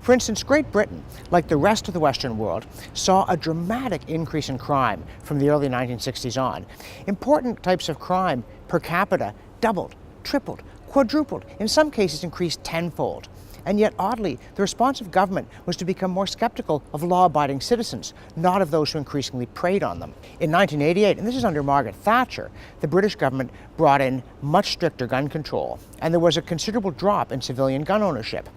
For instance, Great Britain, like the rest of the Western world, saw a dramatic increase in crime from the early 1960s on. Important types of crime per capita doubled, tripled, quadrupled, in some cases increased tenfold. And yet, oddly, the response of government was to become more skeptical of law-abiding citizens, not of those who increasingly preyed on them. In 1988, and this is under Margaret Thatcher, the British government brought in much stricter gun control, and there was a considerable drop in civilian gun ownership.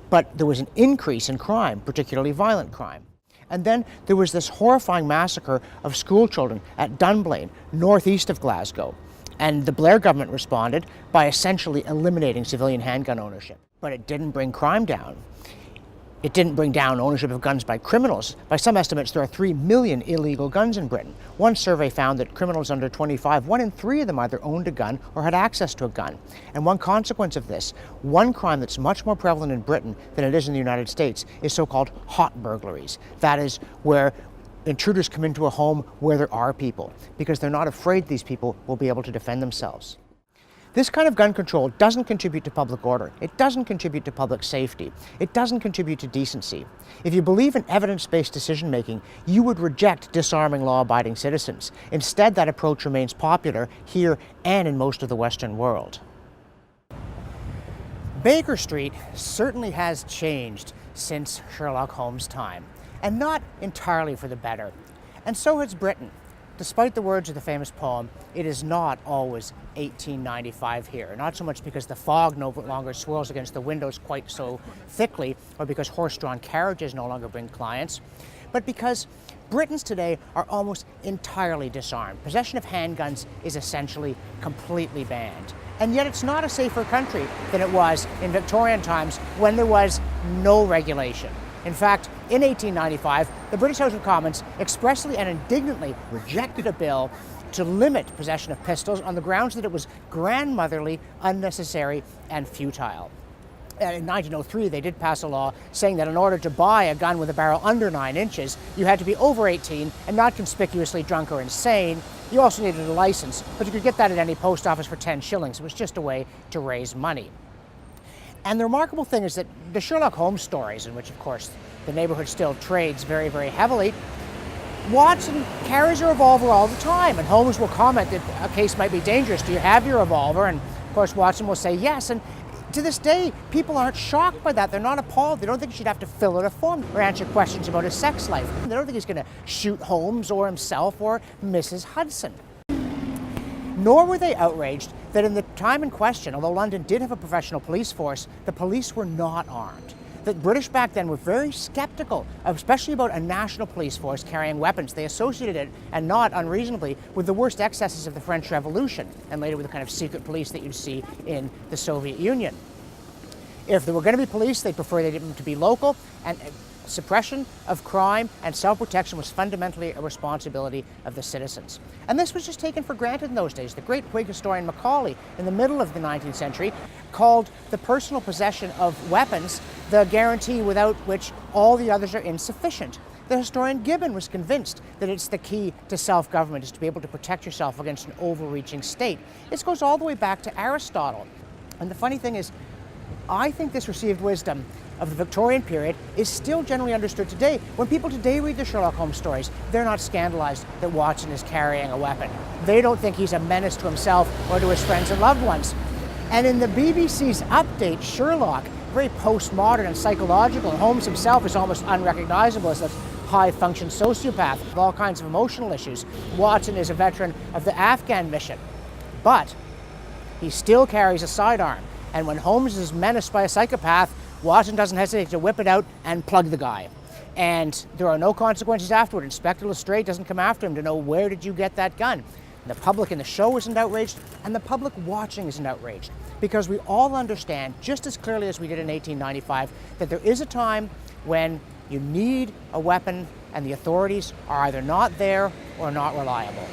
But there was an increase in crime, particularly violent crime. And then there was this horrifying massacre of school children at Dunblane, northeast of Glasgow. And the Blair government responded by essentially eliminating civilian handgun ownership. But it didn't bring crime down. It didn't bring down ownership of guns by criminals. By some estimates, there are 3 million illegal guns in Britain. One survey found that criminals under 25, 1 in 3 of them either owned a gun or had access to a gun. And one consequence of this, one crime that's much more prevalent in Britain than it is in the United States, is so-called hot burglaries. That is where intruders come into a home where there are people, because they're not afraid these people will be able to defend themselves. This kind of gun control doesn't contribute to public order. It doesn't contribute to public safety. It doesn't contribute to decency. If you believe in evidence-based decision-making, you would reject disarming law-abiding citizens. Instead, that approach remains popular here and in most of the Western world. Baker Street certainly has changed since Sherlock Holmes' time, and not entirely for the better. And so has Britain. Despite the words of the famous poem, it is not always 1895 here. Not so much because the fog no longer swirls against the windows quite so thickly, or because horse-drawn carriages no longer bring clients, but because Britons today are almost entirely disarmed. Possession of handguns is essentially completely banned. And yet it's not a safer country than it was in Victorian times when there was no regulation. In fact, in 1895, the British House of Commons expressly and indignantly rejected a bill to limit possession of pistols on the grounds that it was grandmotherly, unnecessary, and futile. And in 1903, they did pass a law saying that in order to buy a gun with a barrel under 9 inches, you had to be over 18 and not conspicuously drunk or insane. You also needed a license, but you could get that at any post office for 10 shillings. It was just a way to raise money. And the remarkable thing is that the Sherlock Holmes stories, in which, of course, the neighborhood still trades very, very heavily, Watson carries a revolver all the time, and Holmes will comment that a case might be dangerous. Do you have your revolver? And, of course, Watson will say yes. And to this day, people aren't shocked by that. They're not appalled. They don't think he should have to fill out a form or answer questions about his sex life. They don't think he's going to shoot Holmes or himself or Mrs. Hudson. Nor were they outraged that in the time in question, although London did have a professional police force, the police were not armed. The British back then were very skeptical, especially about a national police force carrying weapons. They associated it, and not unreasonably, with the worst excesses of the French Revolution, and later with the kind of secret police that you'd see in the Soviet Union. If there were going to be police, they preferred them to be local, and suppression of crime and self-protection was fundamentally a responsibility of the citizens. And this was just taken for granted in those days. The great Whig historian Macaulay, in the middle of the 19th century, called the personal possession of weapons the guarantee without which all the others are insufficient. The historian Gibbon was convinced that it's the key to self-government, is to be able to protect yourself against an overreaching state. This goes all the way back to Aristotle. And the funny thing is, I think this received wisdom of the Victorian period is still generally understood today. When people today read the Sherlock Holmes stories, they're not scandalized that Watson is carrying a weapon. They don't think he's a menace to himself or to his friends and loved ones. And in the BBC's update, Sherlock, very postmodern and psychological, and Holmes himself is almost unrecognizable as a high-function sociopath with all kinds of emotional issues. Watson is a veteran of the Afghan mission, but he still carries a sidearm. And when Holmes is menaced by a psychopath, Watson doesn't hesitate to whip it out and plug the guy. And there are no consequences afterward. Inspector Lestrade doesn't come after him to know, where did you get that gun? The public in the show isn't outraged, and the public watching isn't outraged, because we all understand, just as clearly as we did in 1895, that there is a time when you need a weapon and the authorities are either not there or not reliable.